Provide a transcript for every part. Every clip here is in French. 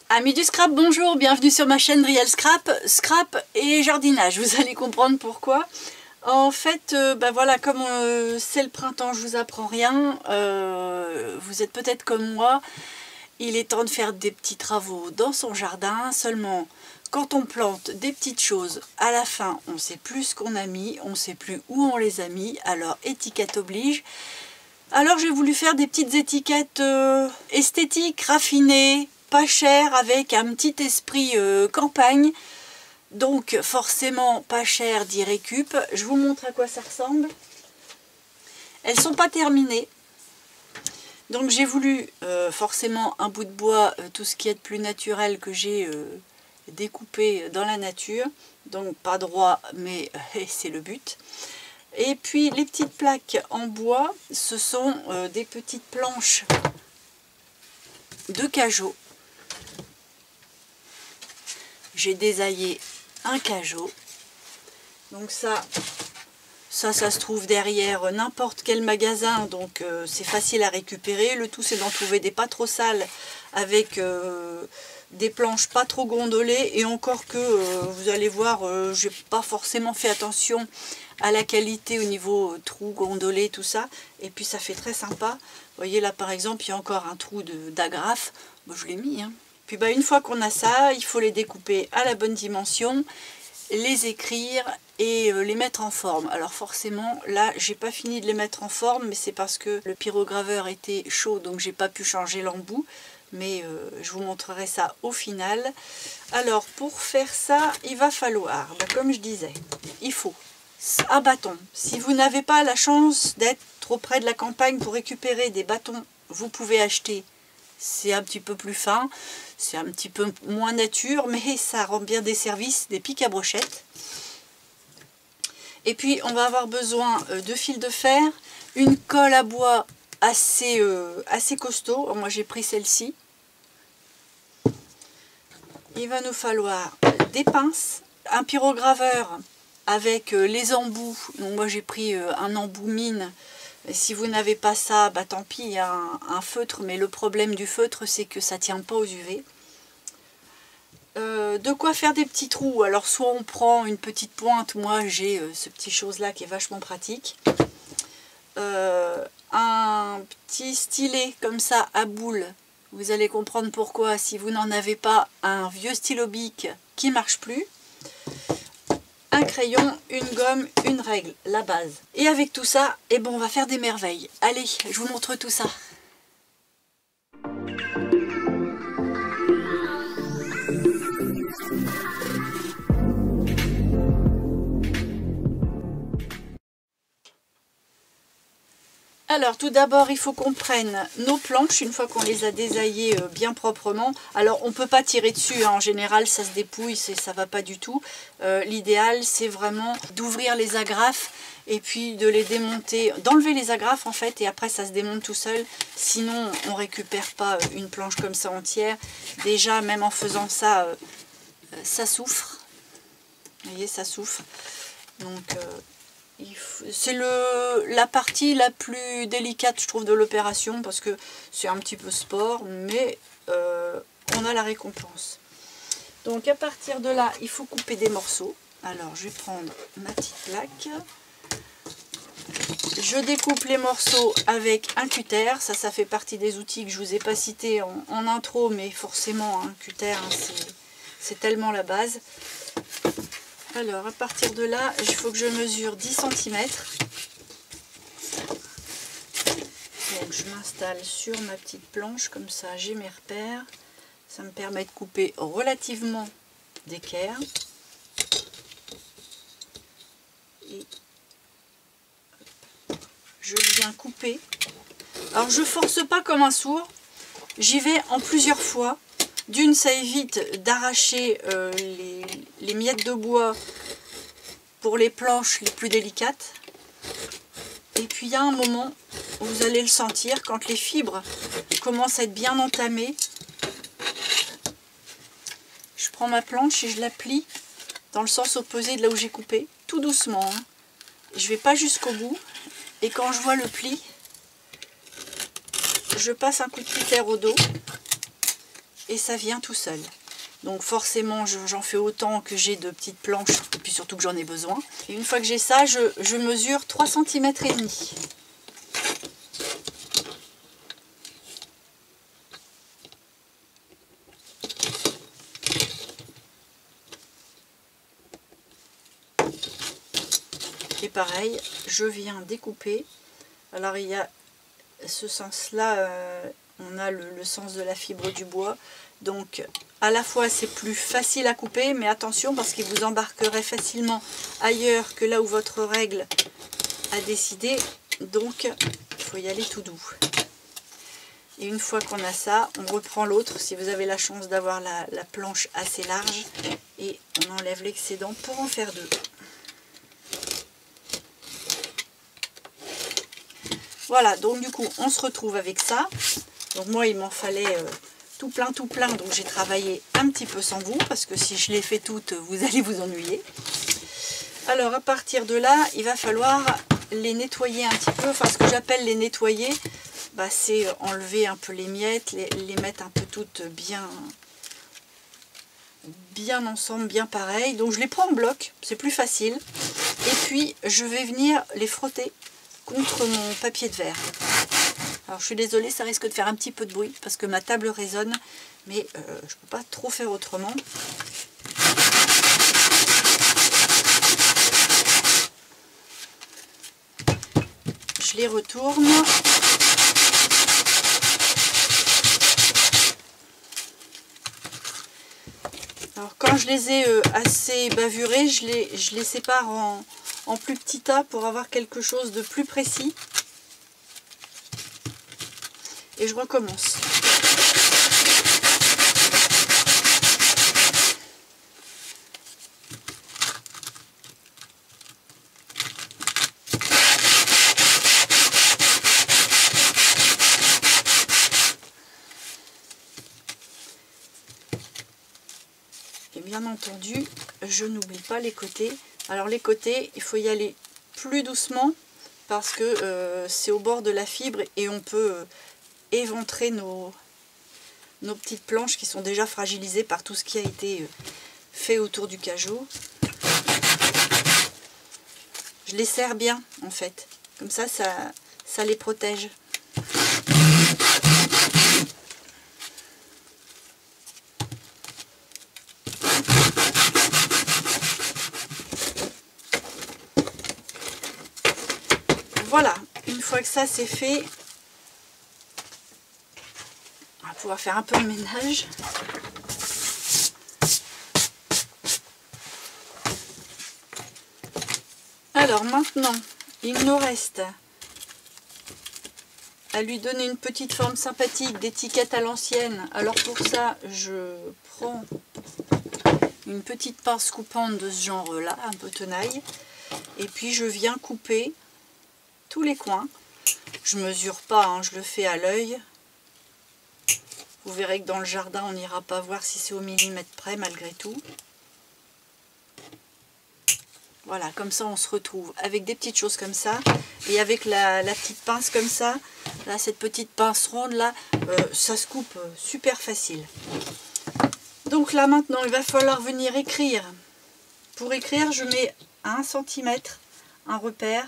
Amis du scrap, bonjour, bienvenue sur ma chaîne Real Scrap, scrap et jardinage, vous allez comprendre pourquoi. En fait, voilà, comme c'est le printemps, je vous apprends rien, vous êtes peut-être comme moi, il est temps de faire des petits travaux dans son jardin, seulement quand on plante des petites choses, à la fin on ne sait plus ce qu'on a mis, on ne sait plus où on les a mis, alors étiquette oblige. Alors j'ai voulu faire des petites étiquettes esthétiques, raffinées, pas chères, avec un petit esprit campagne. Donc forcément pas cher dit récup. Je vous montre à quoi ça ressemble. Elles sont pas terminées. Donc j'ai voulu forcément un bout de bois, tout ce qui est de plus naturel que j'ai découpé dans la nature. Donc pas droit mais c'est le but. Et puis les petites plaques en bois, ce sont des petites planches de cajot. J'ai désaillé un cajot. Donc ça se trouve derrière n'importe quel magasin, donc c'est facile à récupérer. Le tout c'est d'en trouver des pas trop sales avec des planches pas trop gondolées, et encore que vous allez voir, j'ai pas forcément fait attention à la qualité au niveau trou gondolé, tout ça, et puis ça fait très sympa. Vous voyez là par exemple il y a encore un trou d'agrafe, bon, je l'ai mis, hein. Puis une fois qu'on a ça, il faut les découper à la bonne dimension, les écrire et les mettre en forme. Alors forcément là j'ai pas fini de les mettre en forme, mais c'est parce que le pyrograveur était chaud, donc j'ai pas pu changer l'embout, mais je vous montrerai ça au final. Alors pour faire ça, il va falloir, comme je disais, il faut un bâton. Si vous n'avez pas la chance d'être trop près de la campagne pour récupérer des bâtons, vous pouvez acheter. C'est un petit peu plus fin, c'est un petit peu moins nature, mais ça rend bien des services, des pics à brochettes. Et puis on va avoir besoin de fil de fer, une colle à bois assez costaud. Alors, moi j'ai pris celle-ci. Il va nous falloir des pinces, un pyrograveur avec les embouts. Donc moi j'ai pris un embout mine. Si vous n'avez pas ça, tant pis, il y a un feutre, mais le problème du feutre c'est que ça ne tient pas aux UV. De quoi faire des petits trous. Alors soit on prend une petite pointe, moi j'ai ce petit chose là qui est vachement pratique. Un petit stylet comme ça à boule, vous allez comprendre pourquoi si vous n'en avez pas. Un vieux stylo bic qui marche plus. Un crayon, une gomme, une règle, la base. Et avec tout ça, on va faire des merveilles. Allez, je vous montre tout ça. Alors tout d'abord il faut qu'on prenne nos planches une fois qu'on les a désaillées bien proprement. Alors on ne peut pas tirer dessus, hein. En général ça se dépouille, ça va pas du tout. L'idéal c'est vraiment d'ouvrir les agrafes et puis de les démonter, d'enlever les agrafes en fait, et après ça se démonte tout seul. Sinon on récupère pas une planche comme ça entière. Déjà même en faisant ça, ça souffre. Vous voyez, ça souffre. Donc c'est la partie la plus délicate je trouve de l'opération, parce que c'est un petit peu sport, mais on a la récompense. Donc à partir de là il faut couper des morceaux. Alors je vais prendre ma petite plaque, je découpe les morceaux avec un cutter. Ça fait partie des outils que je vous ai pas cités en intro, mais forcément un cutter, hein, c'est tellement la base. Alors à partir de là, il faut que je mesure 10 cm. Donc je m'installe sur ma petite planche, comme ça j'ai mes repères. Ça me permet de couper relativement d'équerre. Et je viens couper. Alors je force pas comme un sourd, j'y vais en plusieurs fois. D'une, ça évite d'arracher les miettes de bois pour les planches les plus délicates. Et puis il y a un moment où vous allez le sentir, quand les fibres commencent à être bien entamées. Je prends ma planche et je la plie dans le sens opposé de là où j'ai coupé, tout doucement, hein. Je ne vais pas jusqu'au bout. Et quand je vois le pli, je passe un coup de cutter au dos. et ça vient tout seul. Donc forcément j'en fais autant que j'ai de petites planches, et puis surtout que j'en ai besoin. Et une fois que j'ai ça, je mesure 3 cm et demi. Et pareil, je viens découper. Alors il y a ce sens-là, on a le sens de la fibre du bois. Donc à la fois c'est plus facile à couper, mais attention parce qu'il vous embarquerait facilement ailleurs que là où votre règle a décidé. Donc il faut y aller tout doux. Et une fois qu'on a ça, on reprend l'autre si vous avez la chance d'avoir la planche assez large. Et on enlève l'excédent pour en faire deux. Voilà, donc du coup on se retrouve avec ça. Donc moi il m'en fallait tout plein, donc j'ai travaillé un petit peu sans vous, parce que si je les fais toutes, vous allez vous ennuyer. Alors à partir de là, il va falloir les nettoyer un petit peu. Enfin, ce que j'appelle les nettoyer, bah, c'est enlever un peu les miettes, les mettre un peu toutes bien ensemble, bien pareil. Donc je les prends en bloc, c'est plus facile. Et puis je vais venir les frotter contre mon papier de verre. Alors je suis désolée, ça risque de faire un petit peu de bruit parce que ma table résonne, mais je ne peux pas trop faire autrement. Je les retourne. Alors quand je les ai assez bavurés, je les sépare en plus petits tas pour avoir quelque chose de plus précis. Et je recommence. Et bien entendu, je n'oublie pas les côtés. Alors les côtés, il faut y aller plus doucement parce que c'est au bord de la fibre et on peut éventrer nos petites planches qui sont déjà fragilisées par tout ce qui a été fait autour du cajot. Je les serre bien en fait, comme ça les protège. Voilà, une fois que ça c'est fait, on va pouvoir faire un peu de ménage. Alors maintenant, il nous reste à lui donner une petite forme sympathique d'étiquette à l'ancienne. Alors pour ça, je prends une petite pince coupante de ce genre-là, un peu tenaille, et puis je viens couper tous les coins. Je mesure pas, hein, je le fais à l'œil. Vous verrez que dans le jardin, on n'ira pas voir si c'est au millimètre près malgré tout. Voilà, comme ça on se retrouve avec des petites choses comme ça. Et avec la petite pince comme ça, là, cette petite pince ronde là, ça se coupe super facile. Donc là maintenant, il va falloir venir écrire. Pour écrire, je mets à 1 cm un repère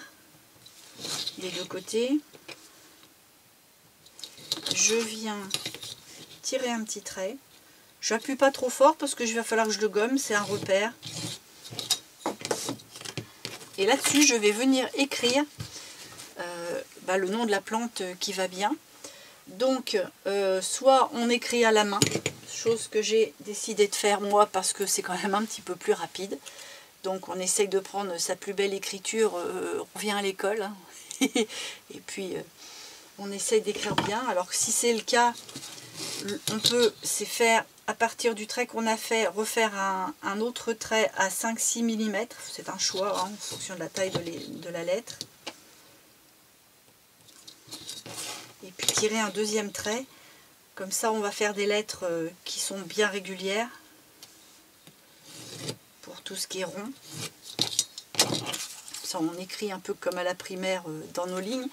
des deux côtés. Je viens tirer un petit trait. J'appuie pas trop fort parce que il va falloir que je le gomme, c'est un repère. Et là-dessus, je vais venir écrire le nom de la plante qui va bien. Donc, soit on écrit à la main, chose que j'ai décidé de faire moi parce que c'est quand même un petit peu plus rapide. Donc, on essaye de prendre sa plus belle écriture, on vient à l'école. Hein. Et puis, on essaye d'écrire bien. Alors, si c'est le cas, on peut faire à partir du trait qu'on a fait, refaire un autre trait à 5-6 mm. C'est un choix hein, en fonction de la taille de la lettre. Et puis tirer un deuxième trait. Comme ça, on va faire des lettres qui sont bien régulières. Pour tout ce qui est rond. Ça, on écrit un peu comme à la primaire dans nos lignes.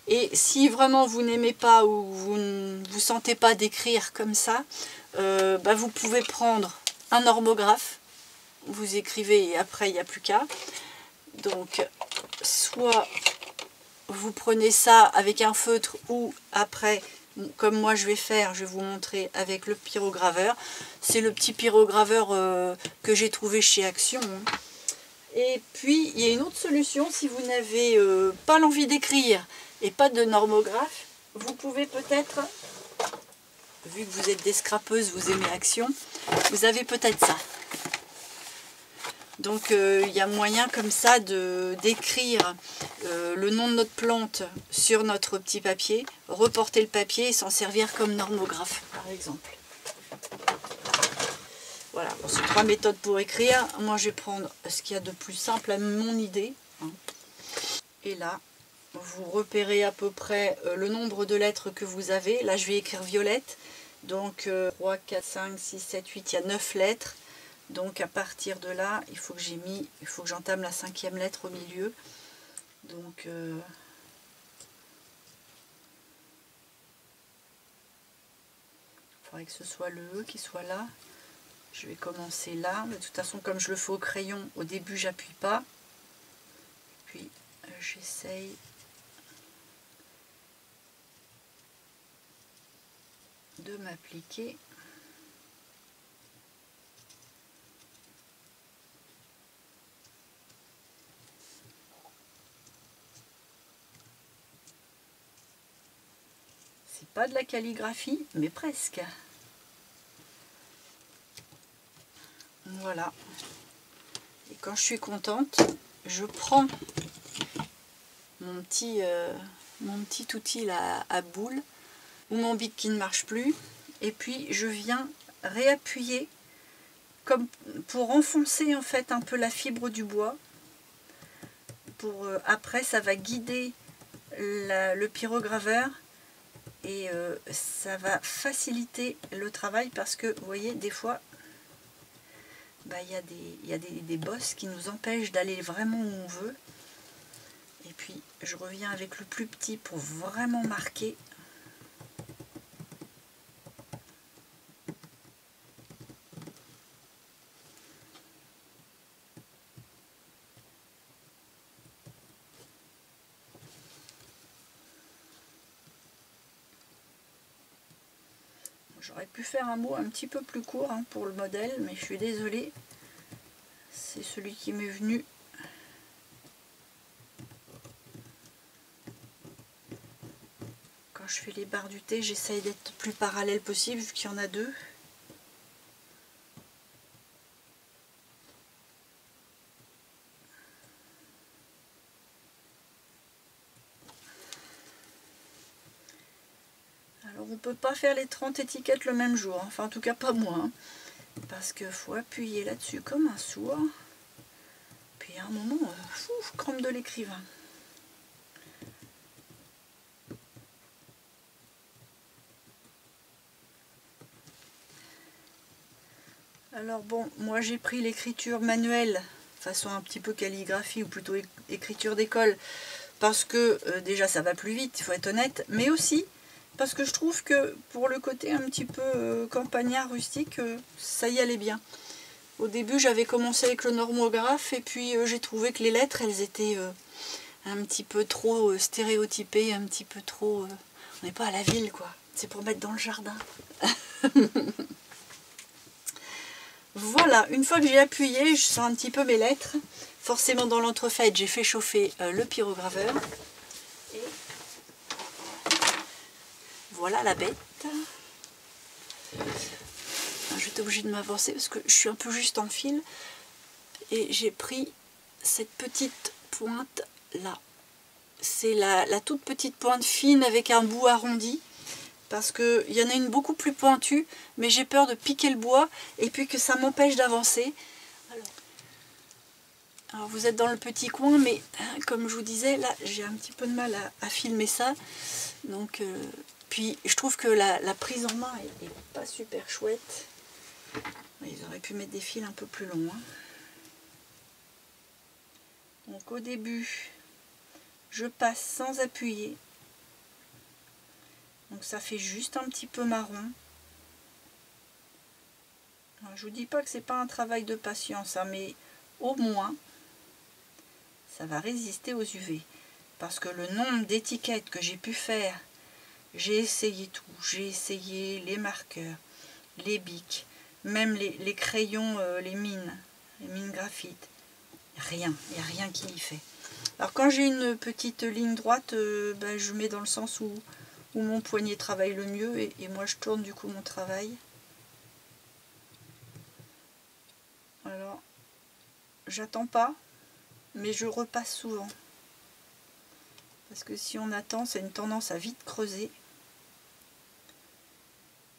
Et si vraiment vous n'aimez pas ou vous ne vous sentez pas d'écrire comme ça, vous pouvez prendre un normographe, vous écrivez et après il n'y a plus qu'à. Donc soit vous prenez ça avec un feutre ou après, comme moi je vais faire, je vais vous montrer avec le pyrograveur. C'est le petit pyrograveur que j'ai trouvé chez Action. Et puis il y a une autre solution, si vous n'avez pas l'envie d'écrire et pas de normographe, vous pouvez peut-être, vu que vous êtes des scrapeuses, vous aimez Action, vous avez peut-être ça. Donc il y a moyen comme ça d'écrire le nom de notre plante sur notre petit papier, reporter le papier et s'en servir comme normographe par exemple. Voilà, bon, c'est 3 méthodes pour écrire. Moi je vais prendre ce qu'il y a de plus simple à mon idée. Et là, vous repérez à peu près le nombre de lettres que vous avez. Là je vais écrire violette. Donc 3, 4, 5, 6, 7, 8, il y a 9 lettres. Donc à partir de là, il faut que j'entame la 5e lettre au milieu. Donc il faudrait que ce soit le E qui soit là. Je vais commencer là. De toute façon, comme je le fais au crayon, au début j'appuie pas. Puis j'essaye de m'appliquer. C'est pas de la calligraphie, mais presque. Voilà. Et quand je suis contente, je prends mon petit outil là, à boule ou mon bic qui ne marche plus, et puis je viens réappuyer comme pour enfoncer en fait un peu la fibre du bois. Après ça va guider le pyrograveur et ça va faciliter le travail parce que vous voyez des fois il y a des bosses qui nous empêchent d'aller vraiment où on veut. Et puis je reviens avec le plus petit pour vraiment marquer. J'aurais pu faire un mot un petit peu plus court pour le modèle, mais je suis désolée. C'est celui qui m'est venu. Quand je fais les barres du thé, j'essaye d'être le plus parallèle possible, vu qu'il y en a 2. Alors on peut pas faire les 30 étiquettes le même jour, enfin en tout cas pas moi, parce qu'il faut appuyer là-dessus comme un sourd. Puis à un moment, crampe de l'écrivain. Alors bon, moi j'ai pris l'écriture manuelle, façon un petit peu calligraphie ou plutôt écriture d'école, parce que déjà ça va plus vite, il faut être honnête, mais aussi parce que je trouve que pour le côté un petit peu campagnard, rustique, ça y allait bien. Au début j'avais commencé avec le normographe et puis j'ai trouvé que les lettres elles étaient un petit peu trop stéréotypées, un petit peu trop... on n'est pas à la ville quoi, c'est pour mettre dans le jardin. Voilà, une fois que j'ai appuyé, je sens un petit peu mes lettres. Forcément dans l'entrefaite, j'ai fait chauffer le pyrograveur. Et voilà la bête. J'étais obligée de m'avancer parce que je suis un peu juste en fil. Et j'ai pris cette petite pointe là. C'est la toute petite pointe fine avec un bout arrondi. Parce qu'il y en a une beaucoup plus pointue, mais j'ai peur de piquer le bois et puis que ça m'empêche d'avancer. Alors vous êtes dans le petit coin, mais comme je vous disais, là j'ai un petit peu de mal à filmer ça. Donc, puis je trouve que la prise en main est pas super chouette. Ils auraient pu mettre des fils un peu plus longs. Donc au début, je passe sans appuyer. Donc ça fait juste un petit peu marron. Alors, je vous dis pas que c'est pas un travail de patience, hein, mais au moins ça va résister aux UV. Parce que le nombre d'étiquettes que j'ai pu faire, j'ai essayé tout. J'ai essayé les marqueurs, les bics, même les crayons, les mines graphite. Rien, il n'y a rien qui y fait. Alors quand j'ai une petite ligne droite, ben, je mets dans le sens où mon poignet travaille le mieux et moi je tourne du coup mon travail. Alors, j'attends pas, mais je repasse souvent. Parce que si on attend, c'est une tendance à vite creuser.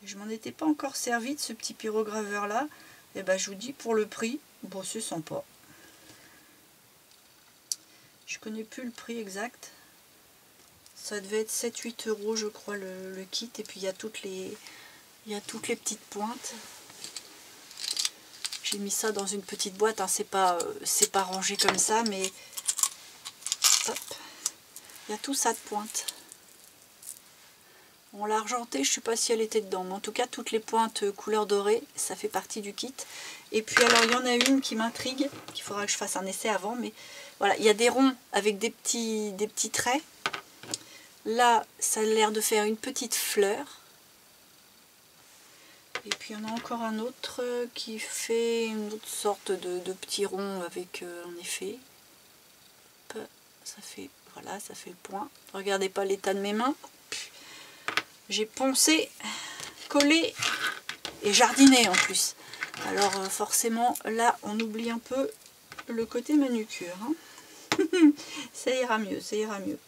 Et je m'en étais pas encore servi de ce petit pyrograveur là. Et ben je vous dis, pour le prix, bon c'est sympa. Je connais plus le prix exact. Ça devait être 7-8 € je crois le kit. Et puis il y a toutes les petites pointes. J'ai mis ça dans une petite boîte, hein. C'est pas rangé comme ça, mais hop, il y a tout ça de pointe. Bon, l'argenté, je ne sais pas si elle était dedans, mais en tout cas toutes les pointes couleur dorée, ça fait partie du kit. Et puis alors il y en a une qui m'intrigue, qu'il faudra que je fasse un essai avant, mais voilà, il y a des ronds avec des petits traits. Là, ça a l'air de faire une petite fleur. Et puis il y en a encore un autre qui fait une autre sorte de petit rond avec en effet. Hop, ça fait, voilà, ça fait le point. Regardez pas l'état de mes mains. J'ai poncé, collé et jardiné en plus. Alors forcément là on oublie un peu le côté manucure. Hein. Ça ira mieux, ça ira mieux.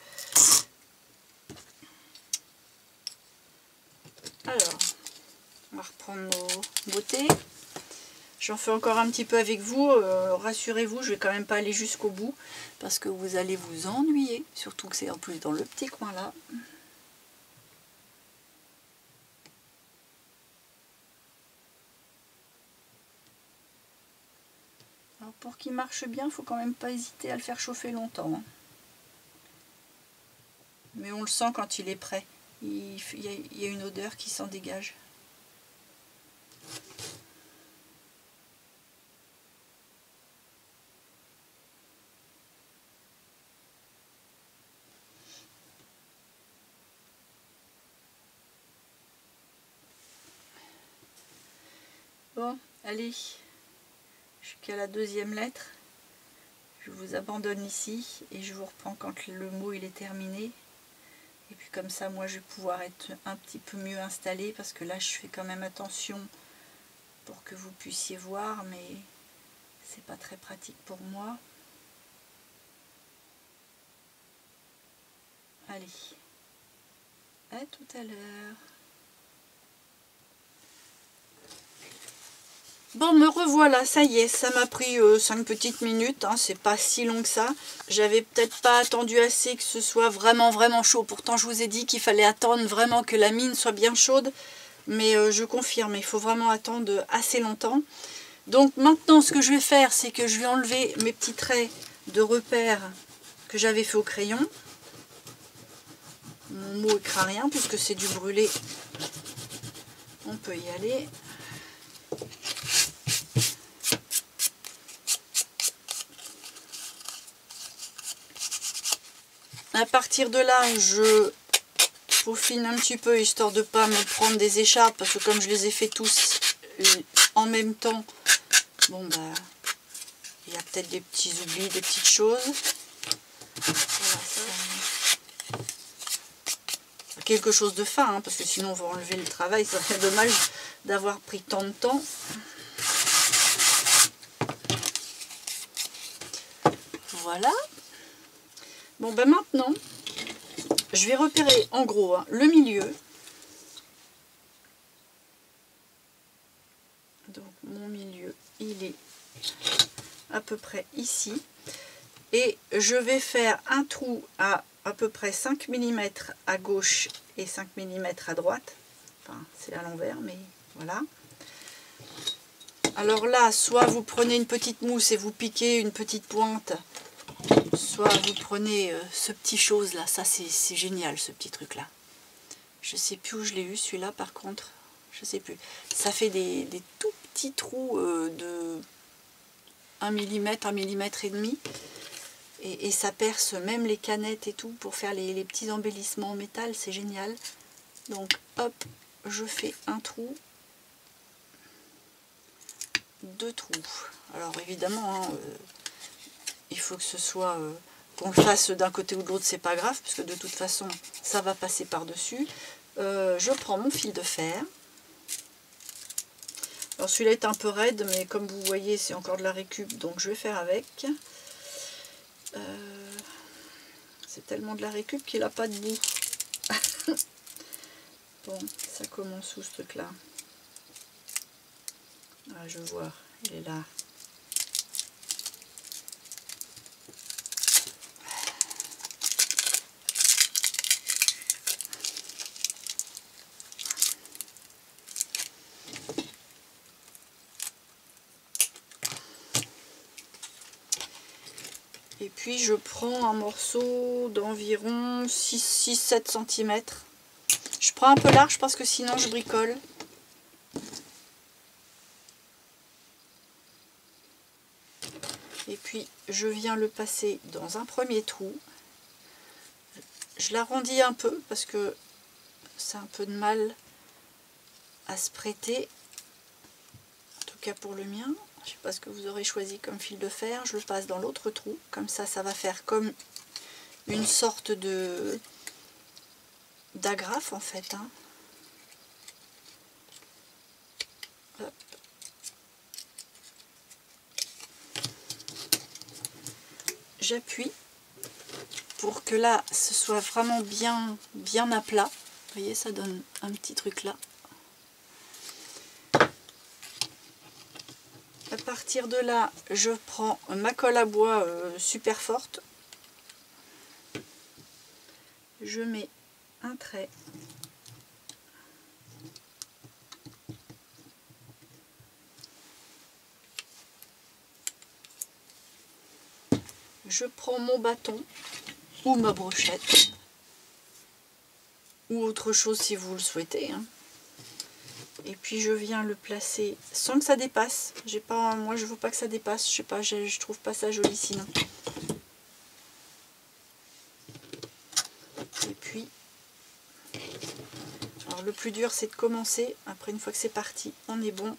Alors, on va reprendre nos beautés. J'en fais encore un petit peu avec vous. Rassurez-vous, je vais quand même pas aller jusqu'au bout parce que vous allez vous ennuyer. Surtout que c'est en plus dans le petit coin là. Alors pour qu'il marche bien, il ne faut quand même pas hésiter à le faire chauffer longtemps. Hein. Mais on le sent quand il est prêt. Il y a une odeur qui s'en dégage. Bon, allez, je suis qu'à la deuxième lettre. Je vous abandonne ici et je vous reprends quand le mot il est terminé. Et puis comme ça, moi, je vais pouvoir être un petit peu mieux installée parce que là, je fais quand même attention pour que vous puissiez voir, mais c'est pas très pratique pour moi. Allez, à tout à l'heure. Bon, me revoilà, ça y est, ça m'a pris 5 petites minutes, hein, c'est pas si long que ça. J'avais peut-être pas attendu assez que ce soit vraiment chaud. Pourtant, je vous ai dit qu'il fallait attendre vraiment que la mine soit bien chaude. Mais je confirme, il faut vraiment attendre assez longtemps. Donc maintenant, ce que je vais faire, c'est que je vais enlever mes petits traits de repère que j'avais fait au crayon. Mon mot ne craint rien puisque c'est du brûlé. On peut y aller. À partir de là, je peaufine un petit peu histoire de ne pas me prendre des écharpes parce que comme je les ai fait tous en même temps, bon bah il y a peut-être des petits oublis, des petites choses. Voilà, ça... quelque chose de fin, hein, parce que sinon on va enlever le travail, ça serait dommage d'avoir pris tant de temps. Voilà. Bon ben maintenant, je vais repérer en gros hein, le milieu. Donc mon milieu, il est à peu près ici. Et je vais faire un trou à peu près 5 mm à gauche et 5 mm à droite. Enfin, c'est à l'envers, mais voilà. Alors là, soit vous prenez une petite mousse et vous piquez une petite pointe, soit vous prenez ce petit chose là, ça c'est génial ce petit truc là. Je sais plus où je l'ai eu celui-là par contre. Je sais plus. Ça fait des tout petits trous de 1 mm, 1 mm et demi. Et ça perce même les canettes et tout pour faire les petits embellissements en métal. C'est génial. Donc hop, je fais un trou. 2 trous. Alors évidemment, hein, il faut que ce soit... qu'on le fasse d'un côté ou de l'autre, c'est pas grave, parce que de toute façon, ça va passer par-dessus. Je prends mon fil de fer. Alors celui-là est un peu raide, mais comme vous voyez, c'est encore de la récup, donc je vais faire avec. C'est tellement de la récup qu'il n'a pas de bout. Bon, ça commence où ce truc-là? Ah, je vois, il est là. Et puis je prends un morceau d'environ 6-7 cm. Je prends un peu large parce que sinon je bricole. Et puis je viens le passer dans un premier trou. Je l'arrondis un peu parce que c'est un peu de mal à se prêter. En tout cas pour le mien. Je ne sais pas ce que vous aurez choisi comme fil de fer. Je le passe dans l'autre trou. Comme ça, ça va faire comme une sorte de d'agrafe en fait. Hein. Hop. J'appuie pour que là, ce soit vraiment bien à plat. Vous voyez, ça donne un petit truc là. À partir de là, je prends ma colle à bois super forte. Je mets un trait. Je prends mon bâton ou ma brochette ou autre chose si vous le souhaitez. Hein. Et puis je viens le placer sans que ça dépasse. Moi je veux pas que ça dépasse. Je sais pas, je trouve pas ça joli sinon. Et puis, alors le plus dur c'est de commencer. Après une fois que c'est parti, on est bon.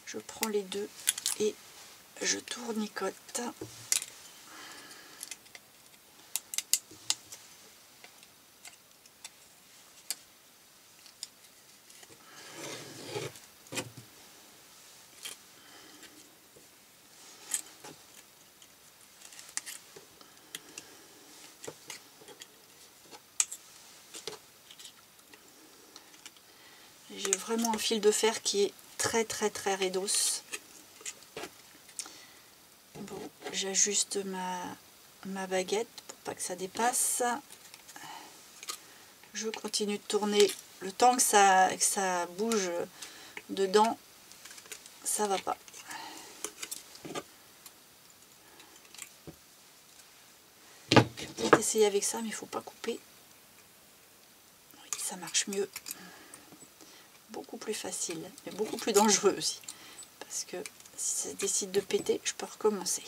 Je prends les deux et je tournicote. J'ai vraiment un fil de fer qui est très raidos. Bon, j'ajuste ma baguette pour pas que ça dépasse. Je continue de tourner le temps que ça bouge dedans, ça va pas. Je vais peut-être essayer avec ça, mais il faut pas couper. Oui, ça marche mieux. Beaucoup plus facile, mais beaucoup plus dangereux aussi. Parce que si ça décide de péter, je peux recommencer.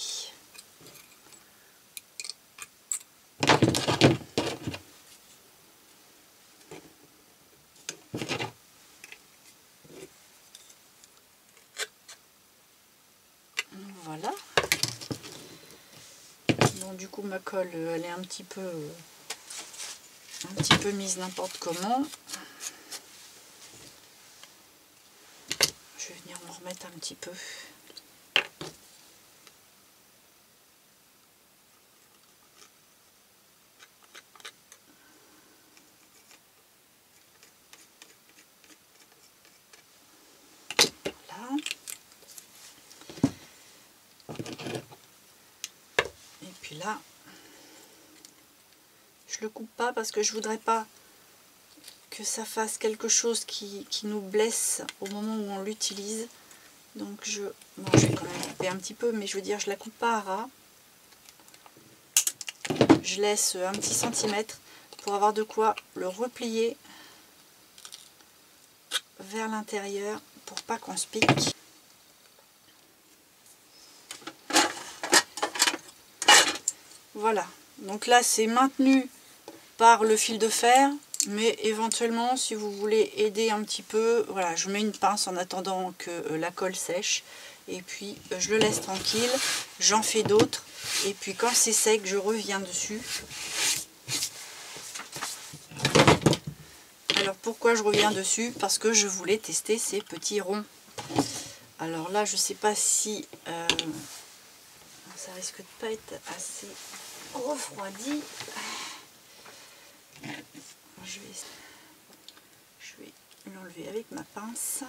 Voilà. Bon, du coup, ma colle, elle est un petit peu mise n'importe comment. Je vais venir m'en remettre un petit peu. Voilà. Et puis là, je le coupe pas parce que je voudrais pas que ça fasse quelque chose qui nous blesse au moment où on l'utilise. Donc je vais quand même couper un petit peu, mais je veux dire, je la coupe pas à ras. Je laisse un petit centimètre pour avoir de quoi le replier vers l'intérieur pour pas qu'on se pique. Voilà, donc là c'est maintenu par le fil de fer, mais éventuellement si vous voulez aider un petit peu, voilà, je mets une pince en attendant que la colle sèche, et puis je le laisse tranquille, j'en fais d'autres, et puis quand c'est sec je reviens dessus. Alors pourquoi je reviens dessus? Parce que je voulais tester ces petits ronds. Alors là je sais pas si ça risque de pas être assez refroidi. Je vais l'enlever avec ma pince.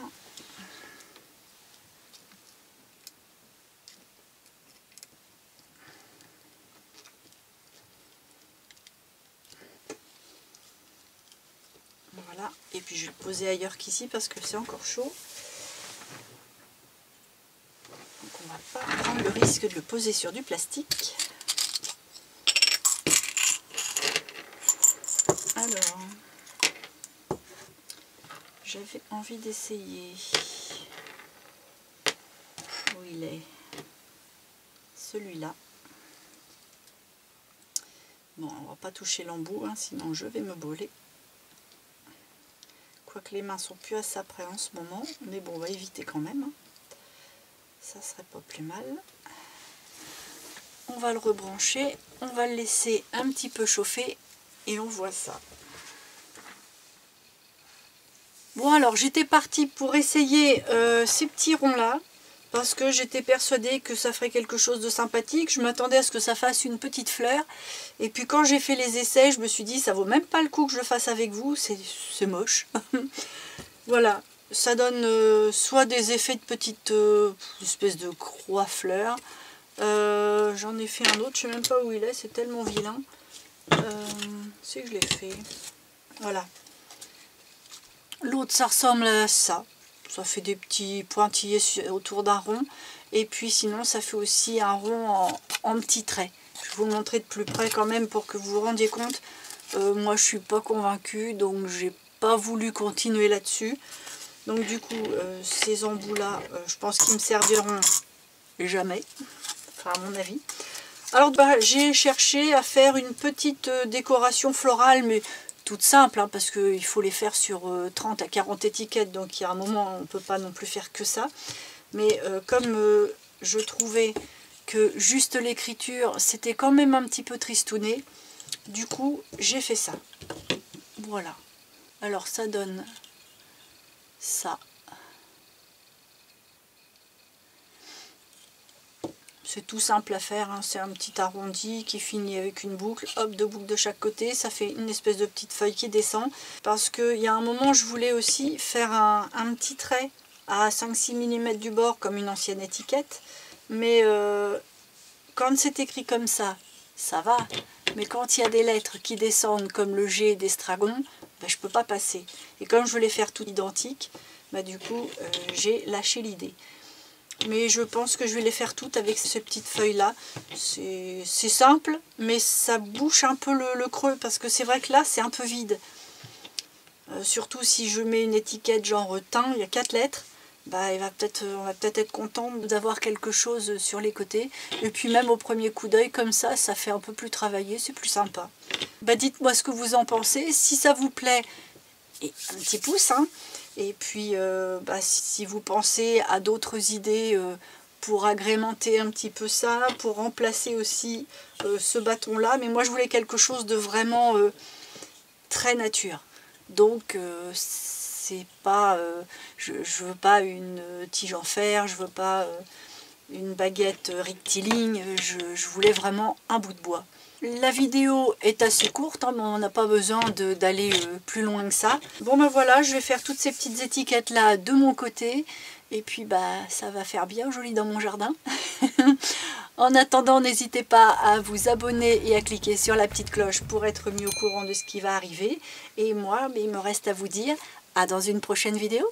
Voilà, et puis je vais le poser ailleurs qu'ici parce que c'est encore chaud. Donc on va pas prendre le risque de le poser sur du plastique. Alors, j'avais envie d'essayer. Où il est? Celui-là. Bon, on va pas toucher l'embout, hein, sinon je vais me brûler. Quoique les mains sont plus à ça près en ce moment, mais bon, on va éviter quand même. Ça serait pas plus mal. On va le rebrancher, on va le laisser un petit peu chauffer et on voit ça. Bon, alors j'étais partie pour essayer ces petits ronds là, parce que j'étais persuadée que ça ferait quelque chose de sympathique. Je m'attendais à ce que ça fasse une petite fleur, et puis quand j'ai fait les essais je me suis dit ça vaut même pas le coup que je le fasse avec vous, c'est moche. Voilà, ça donne soit des effets de petites espèces de croix fleurs. J'en ai fait un autre, je sais même pas où il est, c'est tellement vilain. C'est que je l'ai fait. Voilà. L'autre ça ressemble à ça. Ça fait des petits pointillés autour d'un rond. Et puis sinon ça fait aussi un rond en petits traits. Je vais vous le montrer de plus près quand même pour que vous vous rendiez compte. Moi je suis pas convaincue, donc j'ai pas voulu continuer là-dessus. Donc du coup ces embouts là, je pense qu'ils me serviront jamais. Enfin à mon avis. Alors bah, j'ai cherché à faire une petite décoration florale, mais toute simple, hein, parce qu'il faut les faire sur 30 à 40 étiquettes, donc il y a un moment on ne peut pas non plus faire que ça. Mais comme je trouvais que juste l'écriture c'était quand même un petit peu tristouné, du coup j'ai fait ça. Voilà. Alors ça donne ça. C'est tout simple à faire, hein. C'est un petit arrondi qui finit avec une boucle, hop, 2 boucles de chaque côté, ça fait une espèce de petite feuille qui descend. Parce qu'il y a un moment, je voulais aussi faire un petit trait à 5-6 mm du bord, comme une ancienne étiquette. Mais quand c'est écrit comme ça, ça va. Mais quand il y a des lettres qui descendent, comme le G d'estragon, ben, je ne peux pas passer. Et comme je voulais faire tout identique, ben, du coup, j'ai lâché l'idée. Mais je pense que je vais les faire toutes avec ces petites feuilles là. C'est simple, mais ça bouche un peu le creux, parce que c'est vrai que là c'est un peu vide. Surtout si je mets une étiquette genre thym, il y a 4 lettres, bah, on va peut-être être content d'avoir quelque chose sur les côtés. Et puis même au premier coup d'œil comme ça fait un peu plus travaillé, c'est plus sympa. Bah, dites-moi ce que vous en pensez, si ça vous plaît, et un petit pouce, hein. Et puis, bah, si vous pensez à d'autres idées pour agrémenter un petit peu ça, pour remplacer aussi ce bâton-là. Mais moi, je voulais quelque chose de vraiment très nature. Donc, c'est pas, je veux pas une tige en fer, je veux pas une baguette rectiligne. Je voulais vraiment un bout de bois. La vidéo est assez courte, hein, mais on n'a pas besoin d'aller plus loin que ça. Bon ben voilà, je vais faire toutes ces petites étiquettes là de mon côté. Et puis bah ça va faire bien joli dans mon jardin. En attendant, n'hésitez pas à vous abonner et à cliquer sur la petite cloche pour être mis au courant de ce qui va arriver. Et moi, il me reste à vous dire à dans une prochaine vidéo.